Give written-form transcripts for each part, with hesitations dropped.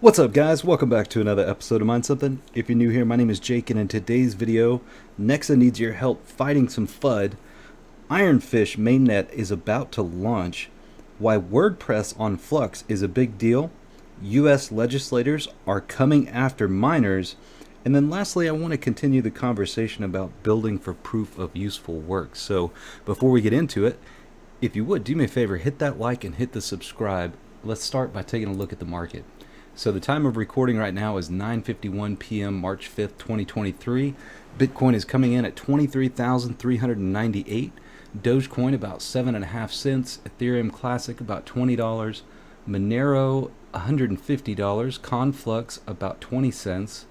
What's up, guys? Welcome back to another episode of Mind Something. If you're new here, my name is Jake, and in today's video, Nexa needs your help fighting some FUD. Ironfish Mainnet is about to launch. Why Wordpress on Flux is a big deal. US legislators are coming after miners. And then lastly, I want to continue the conversation about building for proof of useful work. So before we get into it, if you would, do me a favor, hit that like and hit the subscribe. Let's start by taking a look at the market. So the time of recording right now is 9:51 p.m. March 5th, 2023. Bitcoin is coming in at 23,398. Dogecoin about 7.5 cents. Ethereum Classic about $20. Monero $150. Conflux about 20 cents.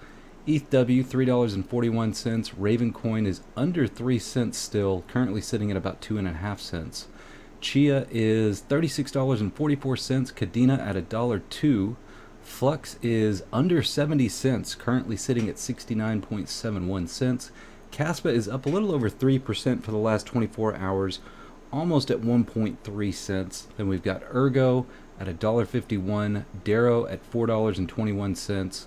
ETHW $3.41. Ravencoin is under 3 cents still, currently sitting at about 2.5 cents. Chia is $36.44. Cadena at $1.02. Flux is under 70 cents, currently sitting at 69.71 cents. Caspa is up a little over 3% for the last 24 hours, almost at 1.3 cents. Then we've got Ergo at $1.51, Darrow at $4.21,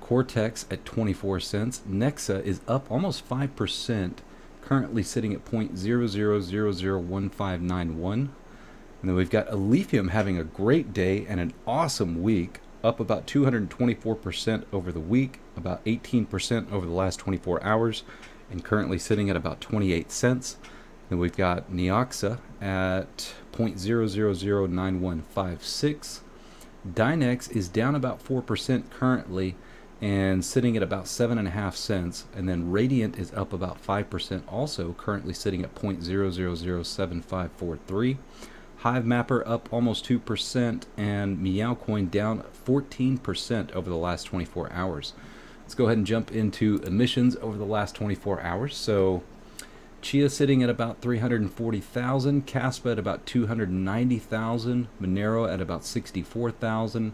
Cortex at 24 cents. Nexa is up almost 5%, currently sitting at 0.00001591. And then we've got Aletheum having a great day and an awesome week, up about 224% over the week, about 18% over the last 24 hours, and currently sitting at about 28 cents. Then we've got Nexa at 0.009156. Dynex is down about 4% currently and sitting at about 7.5 cents. And then Radiant is up about 5% also, currently sitting at 0.00007543. Hive Mapper up almost 2%, and Meowcoin down 14% over the last 24 hours. Let's go ahead and jump into emissions over the last 24 hours. So Chia sitting at about 340,000, Caspa at about 290,000, Monero at about 64,000,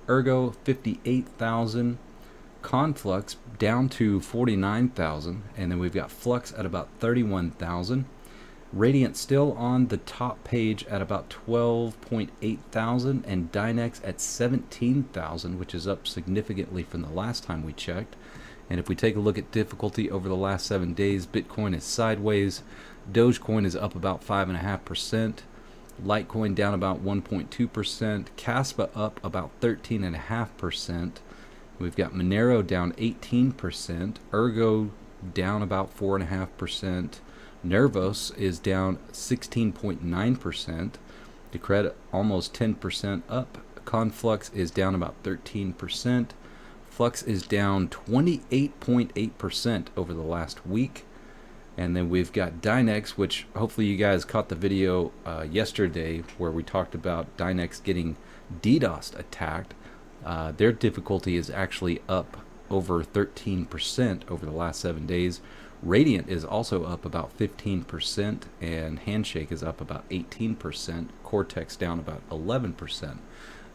Ergo 58,000, Conflux down to 49,000, and then we've got Flux at about 31,000. Radiant still on the top page at about 12.8 thousand, and Dynex at 17,000, which is up significantly from the last time we checked. And if we take a look at difficulty over the last 7 days, Bitcoin is sideways, Dogecoin is up about 5.5%, Litecoin down about 1.2%, Caspa up about 13.5%. We've got Monero down 18%, Ergo down about 4.5%. Nervos is down 16.9%. Decred almost 10% up. Conflux is down about 13%. Flux is down 28.8% over the last week. And then we've got Dynex, which hopefully you guys caught the video yesterday where we talked about Dynex getting DDoS attacked. Their difficulty is actually up over 13% over the last 7 days. Radiant is also up about 15%, and Handshake is up about 18%. Cortex down about 11%.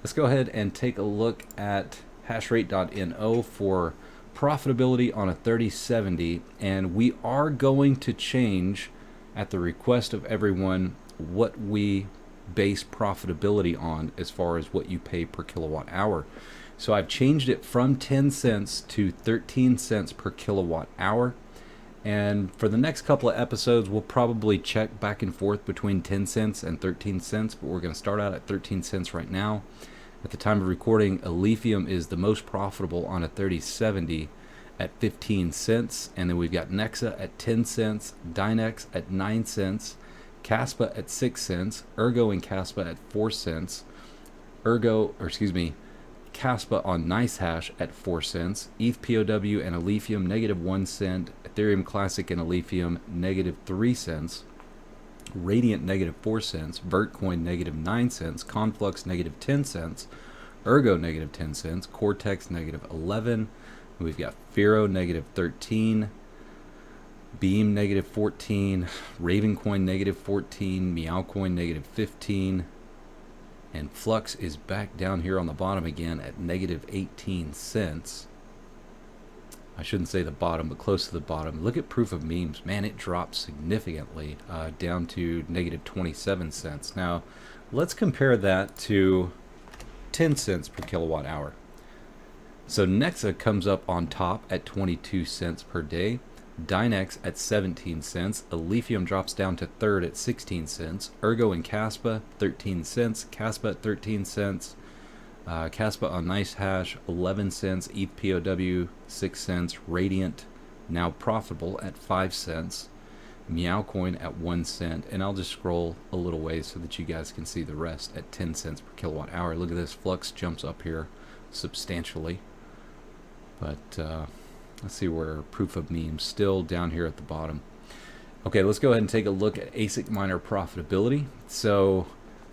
Let's go ahead and take a look at hashrate.no for profitability on a 3070, and we are going to change, at the request of everyone, what we base profitability on as far as what you pay per kilowatt hour. So I've changed it from 10 cents to 13 cents per kilowatt hour. And for the next couple of episodes, we'll probably check back and forth between 10 cents and 13 cents, but we're going to start out at 13 cents right now. At the time of recording, Aletheum is the most profitable on a 3070 at 15 cents. And then we've got Nexa at 10 cents, Dynex at 9 cents, Caspa at 6 cents, Ergo and Caspa at 4 cents, Caspa on NiceHash at 4 cents, ETH POUW and Aletheum -1 cent, Ethereum Classic and Aletheum -3 cents, Radiant -4 cents, Vertcoin -9 cents, Conflux -10 cents, Ergo -10 cents, Cortex -11, we've got Firo -13, Beam -14, Ravencoin -14, Meowcoin -15, and Flux is back down here on the bottom again at -18 cents. I shouldn't say the bottom, but close to the bottom. Look at proof of memes. Man, it dropped significantly down to -27 cents. Now, let's compare that to 10 cents per kilowatt hour. So Nexa comes up on top at 22 cents per day. Dynex at 17 cents. Lithium drops down to third at 16 cents. Ergo and Caspa 13 cents. Caspa at 13 cents. Caspa on Nice Hash 11 cents. ETH POUW 6 cents. Radiant now profitable at 5 cents. Meow Coin at 1 cent. And I'll just scroll a little ways so that you guys can see the rest at 10 cents per kilowatt hour. Look at this. Flux jumps up here substantially. But let's see where proof of meme still down here at the bottom. Okay, let's go ahead and take a look at ASIC miner profitability. So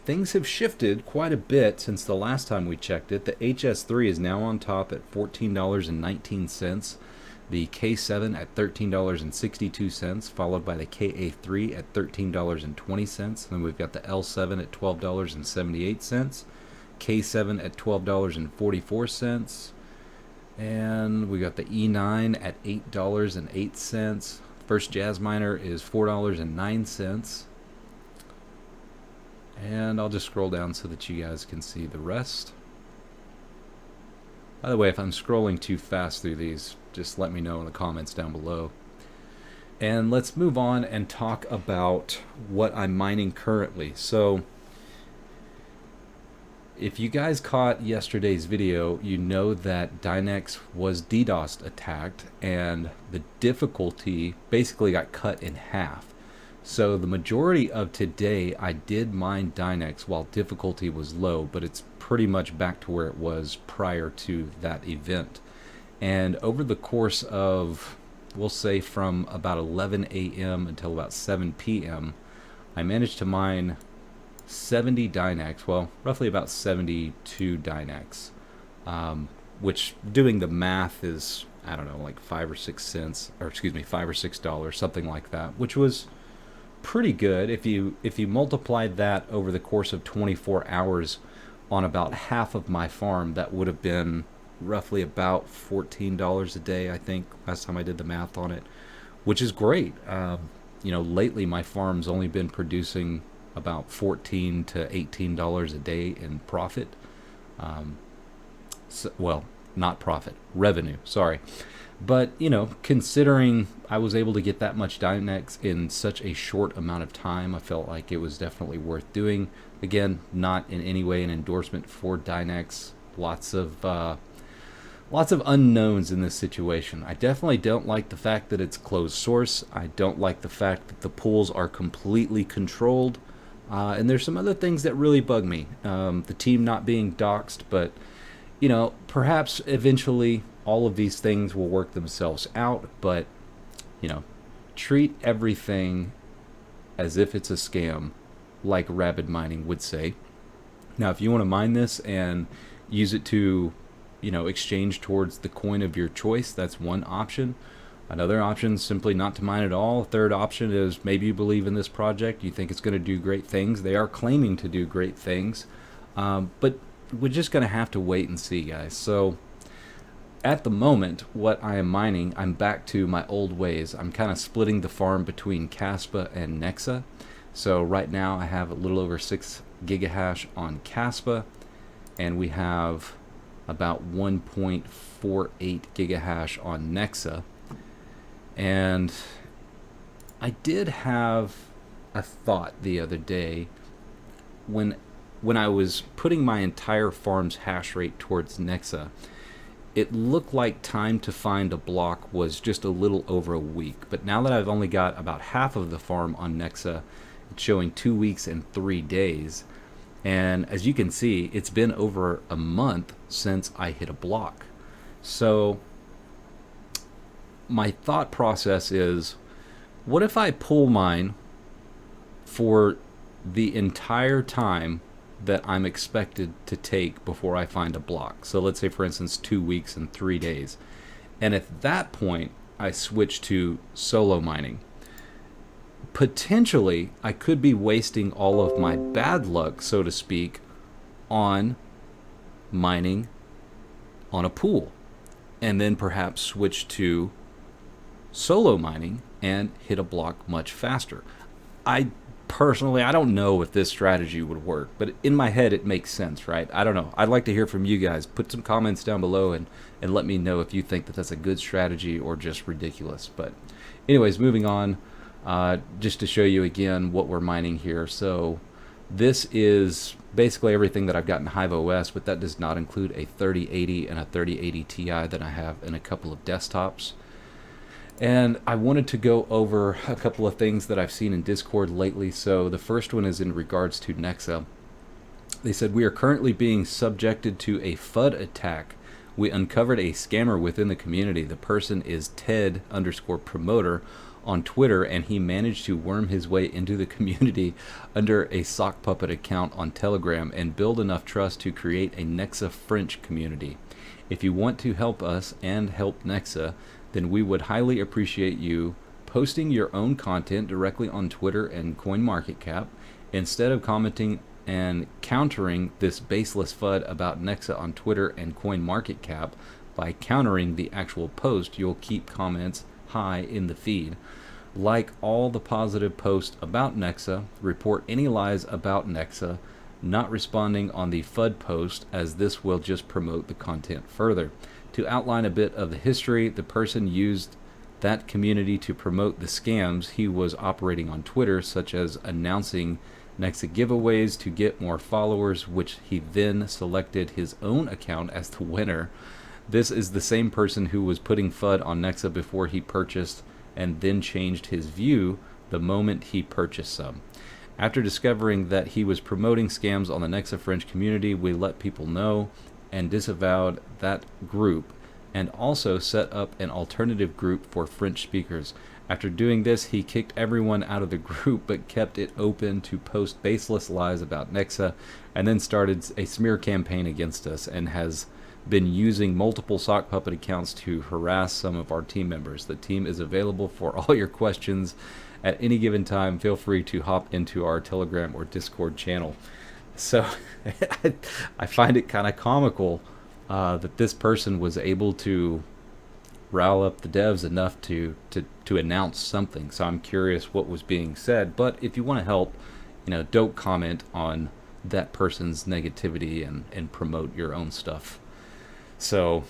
things have shifted quite a bit since the last time we checked it. The HS3 is now on top at $14.19. The K7 at $13.62, followed by the KA3 at $13.20. Then we've got the L7 at $12.78. K7 at $12.44. And we got the E9 at $8.08. First Jazz Miner is $4.09. And I'll just scroll down so that you guys can see the rest. By the way, if I'm scrolling too fast through these, just let me know in the comments down below. And let's move on and talk about what I'm mining currently. So if you guys caught yesterday's video, you know that Dynex was DDoS attacked and the difficulty basically got cut in half. So the majority of today I did mine Dynex while difficulty was low, but it's pretty much back to where it was prior to that event. And over the course of, we'll say from about 11 a.m. until about 7 p.m., I managed to mine 70 Dynex, well, roughly about 72 Dynex, which doing the math is, I don't know, like 5 or 6 cents, or excuse me, $5 or $6, something like that, which was pretty good. If you multiplied that over the course of 24 hours on about half of my farm, that would have been roughly about $14 a day, I think, last time I did the math on it, which is great. You know, lately my farm's only been producing about $14 to $18 a day in profit. Well, not profit, revenue, sorry. But, you know, considering I was able to get that much Dynex in such a short amount of time, I felt like it was definitely worth doing. Again, not in any way an endorsement for Dynex. Lots of unknowns in this situation. I definitely don't like the fact that it's closed source. I don't like the fact that the pools are completely controlled. And there's some other things that really bug me. The team not being doxxed, but, you know, perhaps eventually all of these things will work themselves out. But, you know, treat everything as if it's a scam, like Rabid Mining would say. Now, if you want to mine this and use it to, you know, exchange towards the coin of your choice, that's one option. Another option is simply not to mine at all. A third option is maybe you believe in this project, you think it's going to do great things. They are claiming to do great things, but we're just going to have to wait and see, guys. So at the moment, what I am mining, I'm back to my old ways. I'm kind of splitting the farm between Caspa and Nexa. So right now I have a little over 6 gigahash on Caspa, and we have about 1.48 gigahash on Nexa. And I did have a thought the other day when I was putting my entire farm's hash rate towards Nexa. It looked like time to find a block was just a little over a week. But now that I've only got about half of the farm on Nexa, it's showing 2 weeks and 3 days. And as you can see, it's been over a month since I hit a block. So my thought process is, what if I pull mine for the entire time that I'm expected to take before I find a block? So let's say, for instance, 2 weeks and 3 days. And at that point, I switch to solo mining. Potentially, I could be wasting all of my bad luck, so to speak, on mining on a pool. And then perhaps switch to solo mining and hit a block much faster. I personally, I don't know if this strategy would work, but in my head it makes sense, right? I don't know. I'd like to hear from you guys. Put some comments down below and let me know if you think that that's a good strategy or just ridiculous. But anyways, moving on, just to show you again what we're mining here. So this is basically everything that I've got in Hive OS, but that does not include a 3080 and a 3080 Ti that I have in a couple of desktops. And I wanted to go over a couple of things that I've seen in Discord lately. So the first one is in regards to Nexa. They said, we are currently being subjected to a FUD attack. We uncovered a scammer within the community. The person is Ted_promoter on Twitter, and he managed to worm his way into the community under a sock puppet account on Telegram and build enough trust to create a Nexa French community. If you want to help us and help Nexa, then we would highly appreciate you posting your own content directly on Twitter and CoinMarketCap instead of commenting and countering this baseless FUD about Nexa on Twitter and CoinMarketCap. By countering the actual post, you'll keep comments high in the feed. Like all the positive posts about Nexa, report any lies about Nexa, not responding on the FUD post, as this will just promote the content further. To outline a bit of the history, the person used that community to promote the scams he was operating on Twitter, such as announcing Nexa giveaways to get more followers, which he then selected his own account as the winner. This is the same person who was putting FUD on Nexa before he purchased and then changed his view the moment he purchased some. After discovering that he was promoting scams on the Nexa French community, we let people know and disavowed that group and also set up an alternative group for French speakers. After doing this, he kicked everyone out of the group but kept it open to post baseless lies about Nexa, and then started a smear campaign against us and has been using multiple sock puppet accounts to harass some of our team members. The team is available for all your questions at any given time. Feel free to hop into our Telegram or Discord channel. So I find it kind of comical that this person was able to rile up the devs enough to announce something. So I'm curious what was being said. But if you want to help, don't comment on that person's negativity and promote your own stuff. So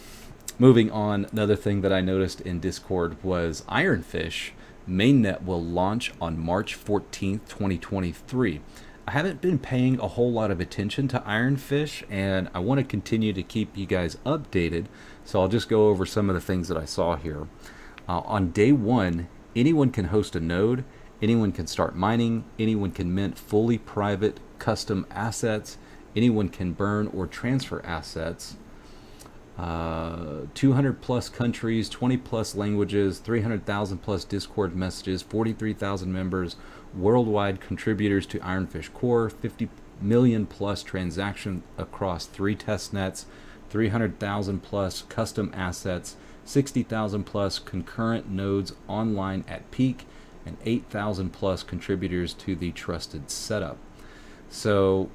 moving on, another thing that I noticed in Discord was Ironfish Mainnet will launch on March 14th, 2023. I haven't been paying a whole lot of attention to Ironfish, and I want to continue to keep you guys updated, so I'll just go over some of the things that I saw here. On day one, anyone can host a node, anyone can start mining, anyone can mint fully private custom assets, anyone can burn or transfer assets. 200 plus countries, 20 plus languages, 300,000 plus Discord messages, 43,000 members, worldwide contributors to Ironfish Core, 50 million plus transactions across 3 test nets, 300,000 plus custom assets, 60,000 plus concurrent nodes online at peak, and 8,000 plus contributors to the trusted setup. So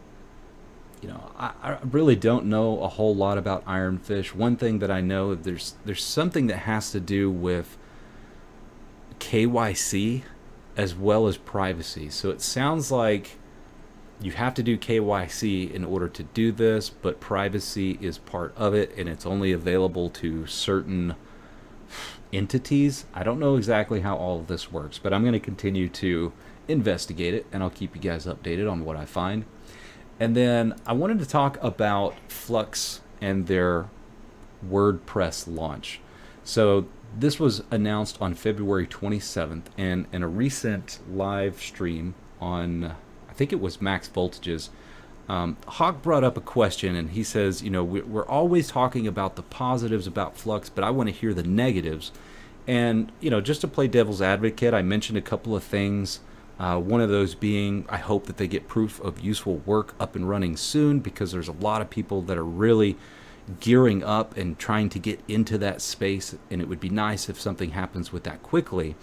I really don't know a whole lot about Ironfish. One thing that I know, there's something that has to do with KYC as well as privacy. So it sounds like you have to do KYC in order to do this, but privacy is part of it, and it's only available to certain entities. I don't know exactly how all of this works, but I'm going to continue to investigate it, and I'll keep you guys updated on what I find. And then I wanted to talk about Flux and their WordPress launch. So this was announced on February 27th, and in a recent live stream on, I think it was Max Voltages, Hawk brought up a question, and he says, we're always talking about the positives about Flux, but I want to hear the negatives. And, just to play devil's advocate, I mentioned a couple of things. One of those being, I hope that they get proof of useful work up and running soon, because there's a lot of people that are really gearing up and trying to get into that space, and it would be nice if something happens with that quickly.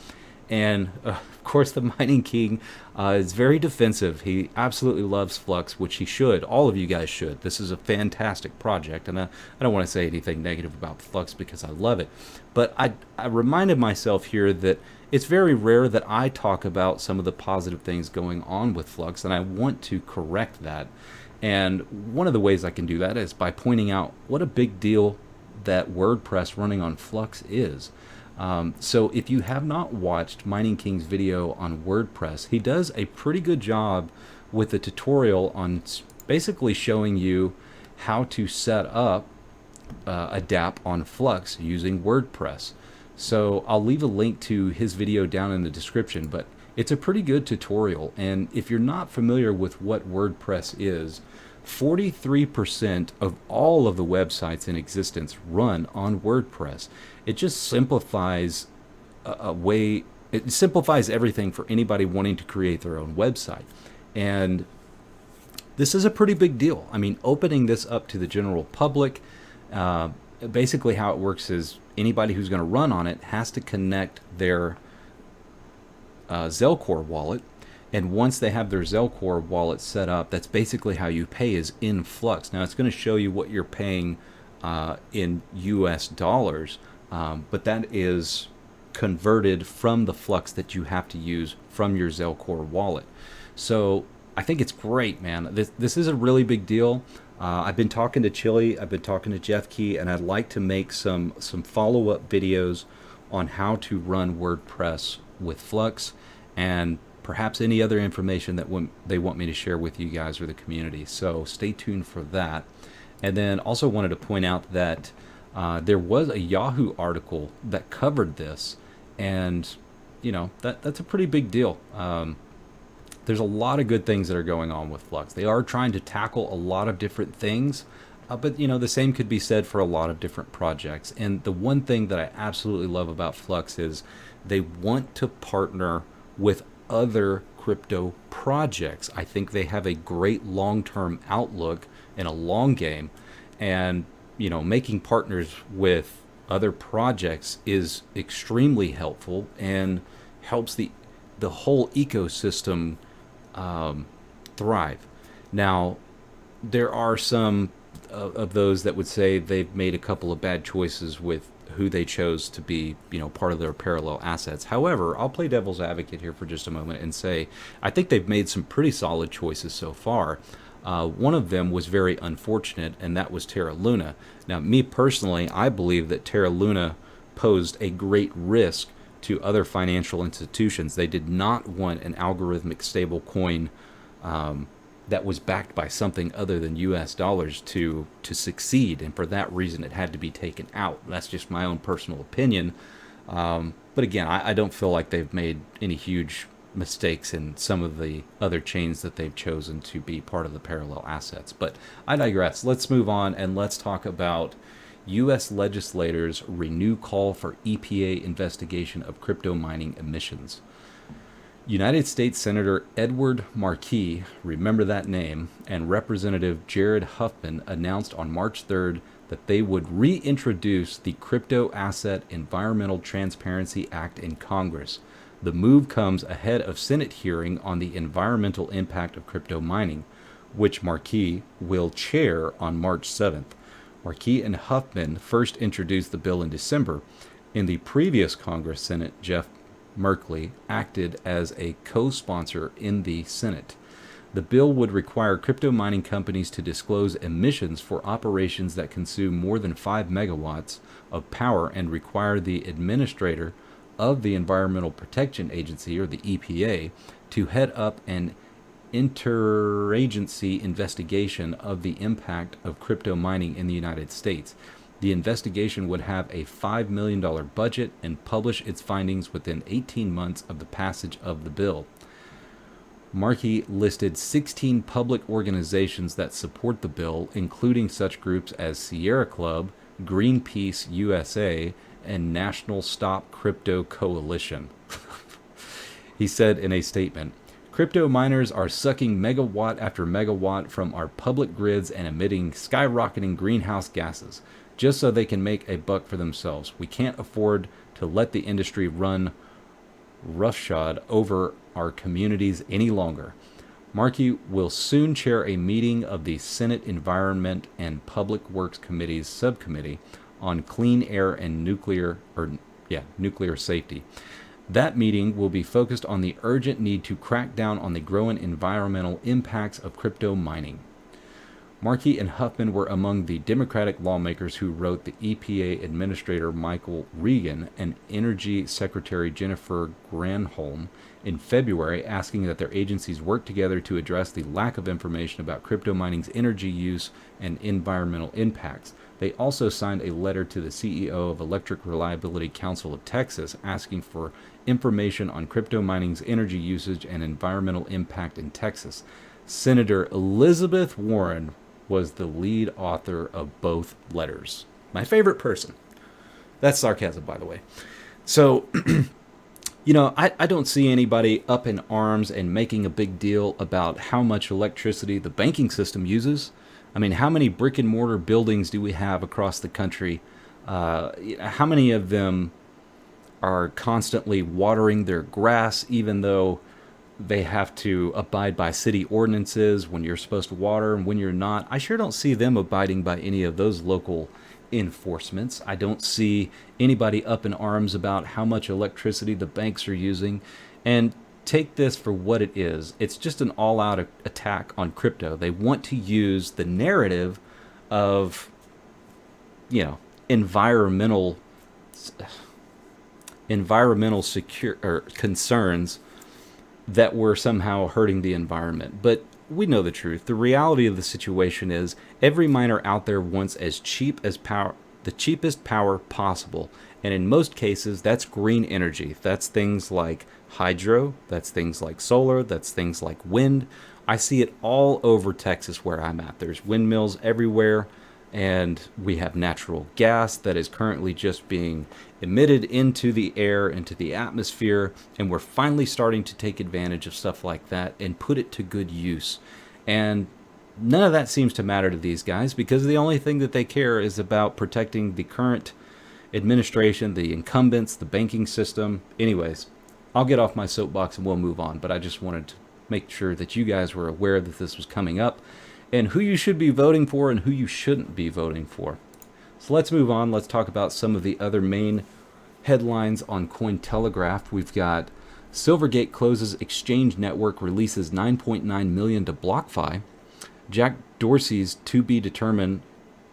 And of course, the Mining King is very defensive. He absolutely loves Flux, which he should. All of you guys should. This is a fantastic project, and I don't want to say anything negative about Flux because I love it. But I reminded myself here that it's very rare that I talk about some of the positive things going on with Flux, and I want to correct that. And one of the ways I can do that is by pointing out what a big deal that WordPress running on Flux is. So if you have not watched Mining King's video on WordPress, he does a pretty good job with the tutorial on basically showing you how to set up a DApp on Flux using WordPress. So I'll leave a link to his video down in the description, but it's a pretty good tutorial. And if you're not familiar with what WordPress is, 43% of all of the websites in existence run on WordPress. It just simplifies it simplifies everything for anybody wanting to create their own website. And this is a pretty big deal. I mean, opening this up to the general public, basically how it works is anybody who's going to run on it has to connect their Zelcore wallet. And once they have their Zelcore wallet set up, that's basically how you pay, is in Flux. Now, it's going to show you what you're paying in US dollars, but that is converted from the Flux that you have to use from your Zelcore wallet. So I think it's great, man. This is a really big deal. I've been talking to Chili, I've been talking to Jeff Key, and I'd like to make some follow-up videos on how to run WordPress with Flux, and perhaps any other information that they want me to share with you guys or the community. So stay tuned for that. And then also wanted to point out that there was a Yahoo article that covered this, and you know, that's a pretty big deal. There's a lot of good things that are going on with Flux. They are trying to tackle a lot of different things, but you know, the same could be said for a lot of different projects. And the one thing that I absolutely love about Flux is they want to partner with other crypto projects. I think they have a great long-term outlook in a long game, and you know, making partners with other projects is extremely helpful and helps the whole ecosystem thrive. Now, there are some of those that would say they've made a couple of bad choices with who they chose to be, you know, part of their parallel assets. However, I'll play devil's advocate here for just a moment and say I think they've made some pretty solid choices so far. One of them was very unfortunate, and that was Terra Luna. Now, me personally, I believe that Terra Luna posed a great risk to other financial institutions. They did not want an algorithmic stable coin that was backed by something other than US dollars to succeed, and for that reason it had to be taken out. That's just my own personal opinion. But again, I don't feel like they've made any huge mistakes in some of the other chains that they've chosen to be part of the parallel assets. But I digress. Let's move on and let's talk about U.S. legislators renew call for EPA investigation of crypto mining emissions. United States Senator Edward Markey, remember that name, and Representative Jared Huffman announced on March 3rd that they would reintroduce the Crypto Asset Environmental Transparency Act in Congress. The move comes ahead of Senate hearing on the environmental impact of crypto mining, which Markey will chair on March 7th. Markey and Huffman first introduced the bill in December. In the previous Congress, Senate, Jeff Merkley acted as a co-sponsor in the Senate. The bill would require crypto mining companies to disclose emissions for operations that consume more than 5 megawatts of power and require the administrator of the Environmental Protection Agency, or the EPA, to head up an interagency investigation of the impact of crypto mining in the United States. The investigation would have a $5 million budget and publish its findings within 18 months of the passage of the bill. Markey listed 16 public organizations that support the bill, including such groups as Sierra Club, Greenpeace USA, and National Stop Crypto Coalition. He said in a statement, "Crypto miners are sucking megawatt after megawatt from our public grids and emitting skyrocketing greenhouse gases, just so they can make a buck for themselves. We can't afford to let the industry run roughshod over our communities any longer." Markey will soon chair a meeting of the Senate Environment and Public Works Committee's subcommittee on clean air and nuclear safety. That meeting will be focused on the urgent need to crack down on the growing environmental impacts of crypto mining. Markey and Huffman were among the Democratic lawmakers who wrote the EPA Administrator Michael Regan and Energy Secretary Jennifer Granholm in February, asking that their agencies work together to address the lack of information about crypto mining's energy use and environmental impacts. They also signed a letter to the CEO of Electric Reliability Council of Texas asking for information on crypto mining's energy usage and environmental impact in Texas. Senator Elizabeth Warren was the lead author of both letters. My favorite person. That's sarcasm, by the way. So, I don't see anybody up in arms and making a big deal about how much electricity the banking system uses. I mean, how many brick and mortar buildings do we have across the country? How many of them are constantly watering their grass, even though they have to abide by city ordinances when you're supposed to water and when you're not? I sure don't see them abiding by any of those local enforcements. I don't see anybody up in arms about how much electricity the banks are using. And take this for what it is. It's just an all-out attack on crypto. They want to use the narrative of, environmental concerns that we're somehow hurting the environment. But we know the truth. The reality of the situation is every miner out there wants as cheap as power, the cheapest power possible. And in most cases, that's green energy. That's things like hydro, that's things like solar, that's things like wind. I see it all over Texas where I'm at. There's windmills everywhere, and we have natural gas that is currently just being emitted into the air, into the atmosphere, and we're finally starting to take advantage of stuff like that and put it to good use. And none of that seems to matter to these guys because the only thing that they care is about protecting the current administration, the incumbents, the banking system. Anyways, I'll get off my soapbox and we'll move on, but I just wanted to make sure that you guys were aware that this was coming up and who you should be voting for and who you shouldn't be voting for. So let's move on. Let's talk about some of the other main headlines on Cointelegraph. We've got Silvergate closes exchange network, releases 9.9 million to BlockFi. Jack Dorsey's to be determined,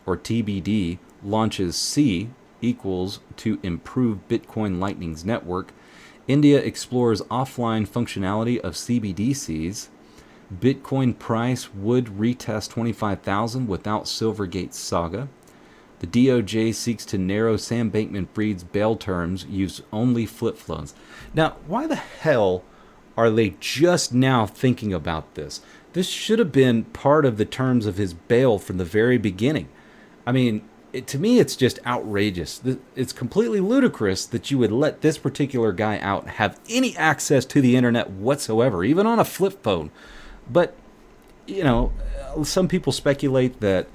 or TBD, launches C equals to improve Bitcoin Lightning's network. India explores offline functionality of CBDCs. Bitcoin price would retest 25,000 without Silvergate saga. The DOJ seeks to narrow Sam Bankman-Fried's bail terms, use only flip phones. Now, why the hell are they just now thinking about this? This should have been part of the terms of his bail from the very beginning. I mean, to me, it's just outrageous. It's completely ludicrous that you would let this particular guy out have any access to the internet whatsoever, even on a flip phone. But, some people speculate that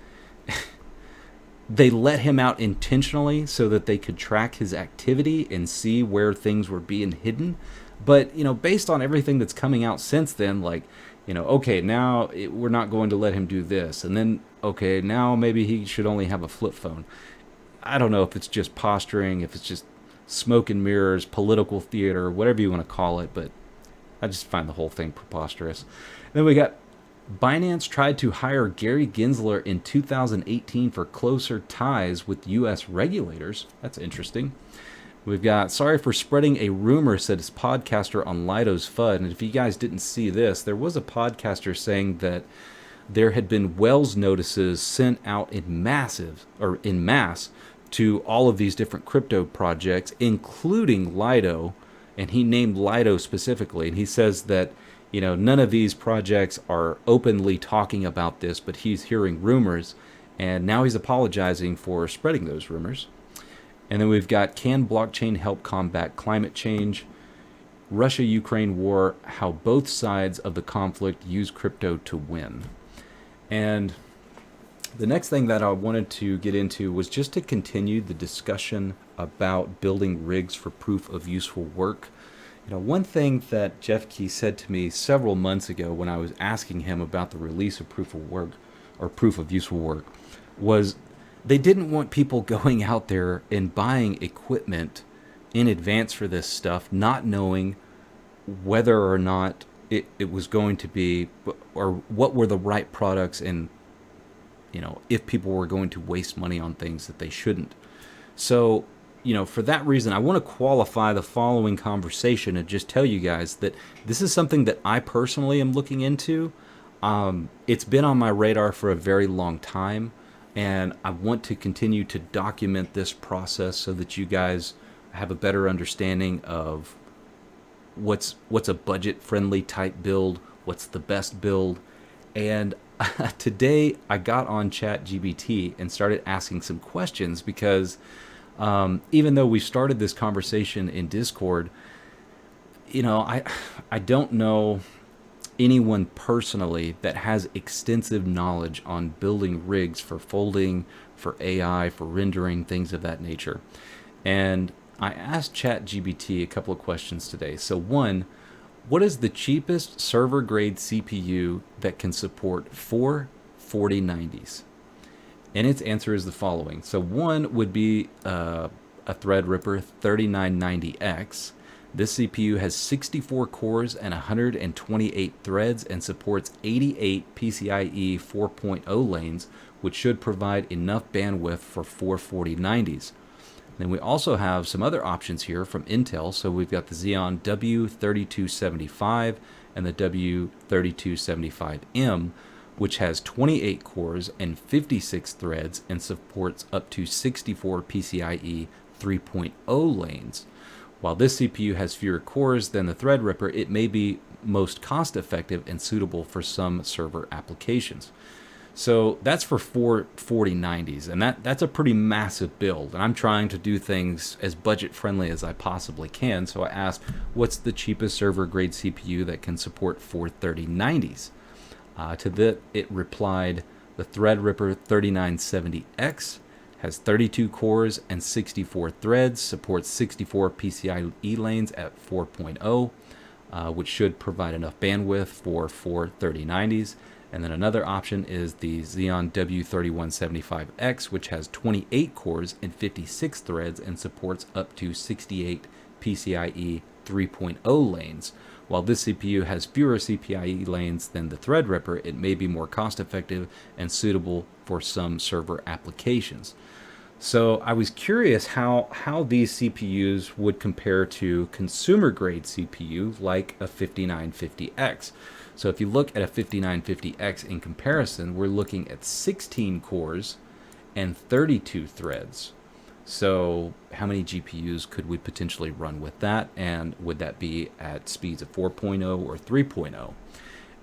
they let him out intentionally so that they could track his activity and see where things were being hidden. But, based on everything that's coming out since then, okay, now we're not going to let him do this. And then, okay, now maybe he should only have a flip phone. I don't know if it's just posturing, if it's just smoke and mirrors, political theater, whatever you want to call it, but I just find the whole thing preposterous. And then we got Binance tried to hire Gary Gensler in 2018 for closer ties with U.S. regulators. That's interesting. We've got, sorry for spreading a rumor, said his podcaster on Lido's FUD. And if you guys didn't see this, there was a podcaster saying that there had been Wells notices sent out in mass to all of these different crypto projects, including Lido. And he named Lido specifically. And he says that, none of these projects are openly talking about this, but he's hearing rumors. And now he's apologizing for spreading those rumors. And then we've got, can blockchain help combat climate change? Russia-Ukraine war, how both sides of the conflict use crypto to win. And the next thing that I wanted to get into was just to continue the discussion about building rigs for proof of useful work. One thing that Jeff Key said to me several months ago when I was asking him about the release of proof of work or proof of useful work was they didn't want people going out there and buying equipment in advance for this stuff, not knowing whether or not it was going to be, or what were the right products, and if people were going to waste money on things that they shouldn't. So, for that reason, I want to qualify the following conversation and just tell you guys that this is something that I personally am looking into. It's been on my radar for a very long time, and I want to continue to document this process so that you guys have a better understanding of what's a budget-friendly type build, what's the best build. And today I got on ChatGPT and started asking some questions because even though we started this conversation in Discord, I don't know anyone personally that has extensive knowledge on building rigs for folding, for AI, for rendering, things of that nature. And I asked ChatGPT a couple of questions today. So one, what is the cheapest server grade CPU that can support 4 4090s? And its answer is the following. So one would be a Threadripper 3990X. This CPU has 64 cores and 128 threads and supports 88 PCIe 4.0 lanes, which should provide enough bandwidth for 4 4090s. Then we also have some other options here from Intel. So we've got the Xeon W3275 and the W3275M, which has 28 cores and 56 threads and supports up to 64 PCIe 3.0 lanes. While this CPU has fewer cores than the Threadripper, it may be most cost effective and suitable for some server applications. So that's for 4 4090s, and that's a pretty massive build. And I'm trying to do things as budget friendly as I possibly can. So I asked, what's the cheapest server grade CPU that can support 4 3090s? To that, it replied, the Threadripper 3970X has 32 cores and 64 threads, supports 64 PCIe lanes at 4.0, which should provide enough bandwidth for 4 3090s. And then another option is the Xeon W3175X, which has 28 cores and 56 threads and supports up to 68 PCIe 3.0 lanes. While this CPU has fewer CPIe lanes than the Threadripper, it may be more cost effective and suitable for some server applications. So I was curious how these CPUs would compare to consumer grade CPU like a 5950X. So if you look at a 5950X in comparison, we're looking at 16 cores and 32 threads. So how many GPUs could we potentially run with that? And would that be at speeds of 4.0 or 3.0?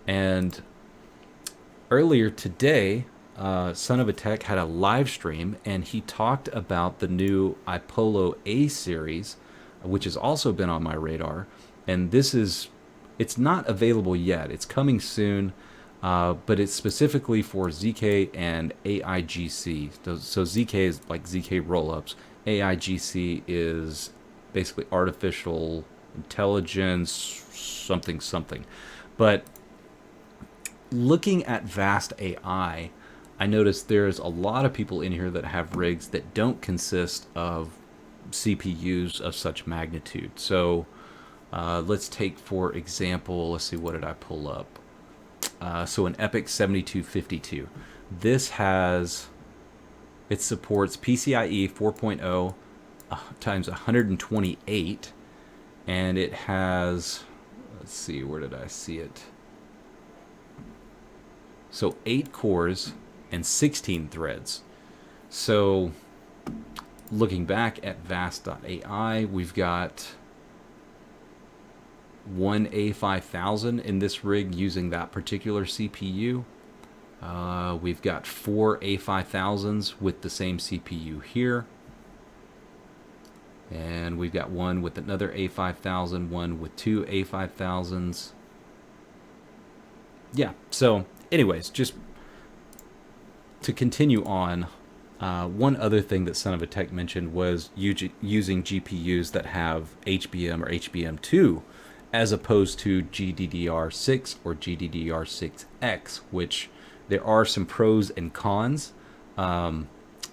And earlier today, Son of a Tech had a live stream, and he talked about the new Ipolo A series, which has also been on my radar. And it's not available yet. It's coming soon, but it's specifically for ZK and AIGC. So ZK is like ZK rollups. AIGC is basically artificial intelligence, something, something. But looking at Vast AI, I noticed there's a lot of people in here that have rigs that don't consist of CPUs of such magnitude. So let's take, for example, let's see, what did I pull up? So an Epic 7252. It supports PCIe 4.0 times 128, and it has, let's see, where did I see it? So 8 cores and 16 threads. So looking back at Vast.ai, we've got one A5000 in this rig using that particular CPU. We've got 4 A5000s with the same CPU here. And we've got one with another A5000, one with 2 A5000s. Yeah, so anyways, just to continue on, one other thing that Son of a Tech mentioned was using GPUs that have HBM or HBM2 as opposed to GDDR6 or GDDR6X, which there are some pros and cons.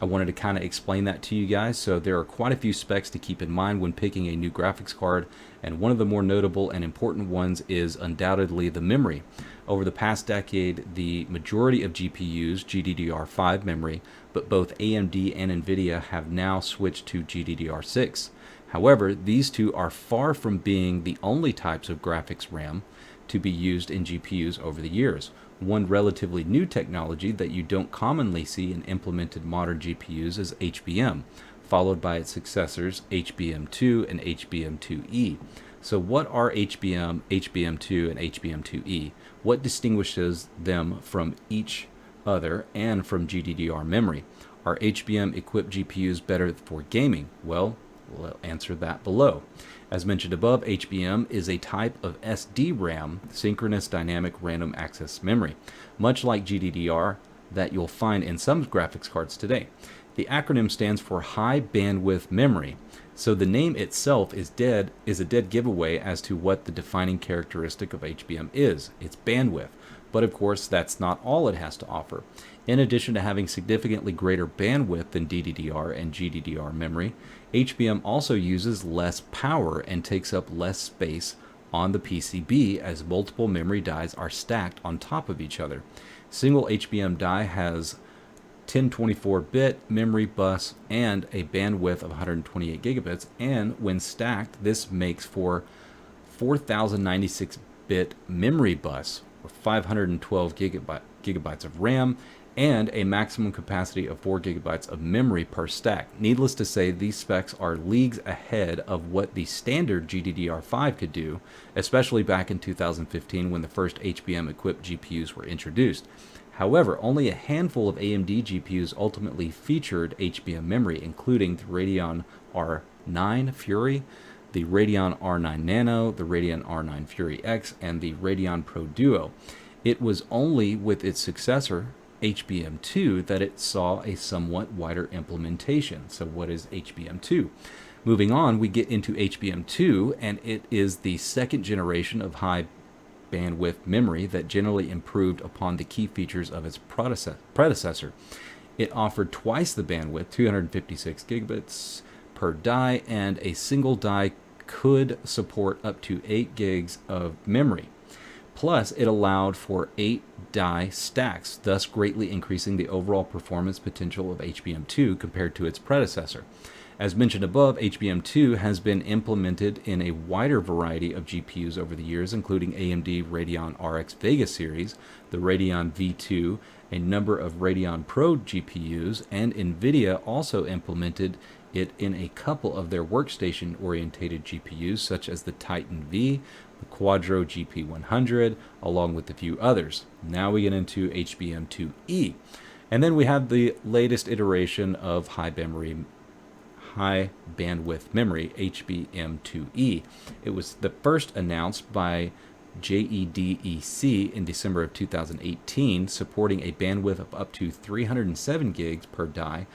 I wanted to kind of explain that to you guys. So there are quite a few specs to keep in mind when picking a new graphics card, and one of the more notable and important ones is undoubtedly the memory. Over the past decade, the majority of GPUs GDDR5 memory, but both AMD and NVIDIA have now switched to GDDR6. However, these two are far from being the only types of graphics RAM to be used in GPUs over the years. One relatively new technology that you don't commonly see in implemented modern GPUs is HBM, followed by its successors HBM2 and HBM2E. So what are HBM, HBM2, and HBM2E? What distinguishes them from each other and from GDDR memory? Are HBM-equipped GPUs better for gaming? Well, we'll answer that below. As mentioned above, HBM is a type of SDRAM, synchronous dynamic random access memory, much like GDDR that you'll find in some graphics cards today. The acronym stands for High Bandwidth Memory, so the name itself is a dead giveaway as to what the defining characteristic of HBM is. It's bandwidth. But of course, that's not all it has to offer. In addition to having significantly greater bandwidth than DDR and GDDR memory, HBM also uses less power and takes up less space on the PCB as multiple memory dies are stacked on top of each other. Single HBM die has 1024-bit memory bus and a bandwidth of 128 gigabits, and when stacked, this makes for 4096-bit memory bus, or 512 gigabytes of RAM, and a maximum capacity of 4 gigabytes of memory per stack. Needless to say, these specs are leagues ahead of what the standard GDDR5 could do, especially back in 2015 when the first HBM-equipped GPUs were introduced. However, only a handful of AMD GPUs ultimately featured HBM memory, including the Radeon R9 Fury, the Radeon R9 Nano, the Radeon R9 Fury X, and the Radeon Pro Duo. It was only with its successor, HBM2, that it saw a somewhat wider implementation. So what is HBM2? Moving on, we get into HBM2, and it is the second generation of high bandwidth memory that generally improved upon the key features of its predecessor. It offered twice the bandwidth, 256 gigabits per die, and a single die could support up to 8 gigs of memory. Plus, it allowed for 8 die stacks, thus greatly increasing the overall performance potential of HBM2 compared to its predecessor. As mentioned above, HBM2 has been implemented in a wider variety of GPUs over the years, including AMD Radeon RX Vega series, the Radeon V2, a number of Radeon Pro GPUs, and NVIDIA also implemented it in a couple of their workstation-orientated GPUs, such as the Titan V, the Quadro GP100, along with a few others. Now we get into HBM2E. And then we have the latest iteration of high bandwidth memory, HBM2E. It was the first announced by JEDEC in December of 2018, supporting a bandwidth of up to 307 gigs per die,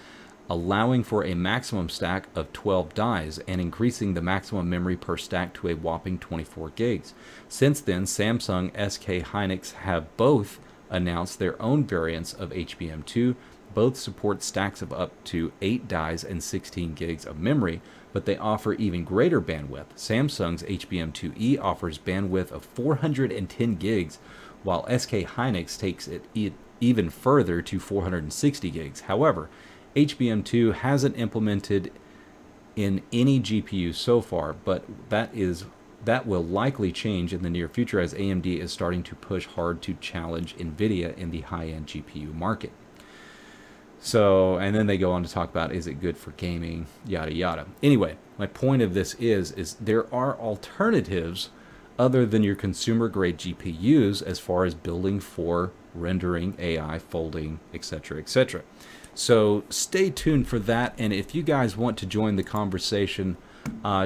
allowing for a maximum stack of 12 dies and increasing the maximum memory per stack to a whopping 24 gigs. Since then, Samsung, SK Hynix have both announced their own variants of HBM2. Both support stacks of up to 8 dies and 16 gigs of memory, but they offer even greater bandwidth. Samsung's HBM2E offers bandwidth of 410 gigs, while SK Hynix takes it even further to 460 gigs. However, HBM2 hasn't implemented in any GPU so far, but that will likely change in the near future as AMD is starting to push hard to challenge NVIDIA in the high-end GPU market. So, and then they go on to talk about, is it good for gaming, yada yada. Anyway, my point of this is there are alternatives other than your consumer grade GPUs as far as building for rendering, AI, folding, etc., etc. So stay tuned for that, and if you guys want to join the conversation,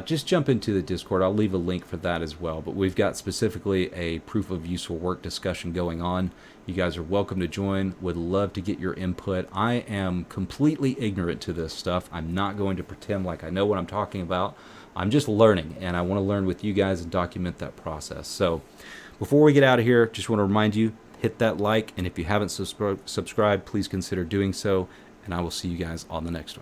just jump into the Discord. I'll leave a link for that as well, but we've got specifically a proof of useful work discussion going on. You guys are welcome to join. Would love to get your input. I am completely ignorant to this stuff. I'm not going to pretend like I know what I'm talking about. I'm just learning, and I want to learn with you guys and document that process. So before we get out of here, just want to remind you, hit that like, and if you haven't subscribed, please consider doing so. and I will see you guys on the next one.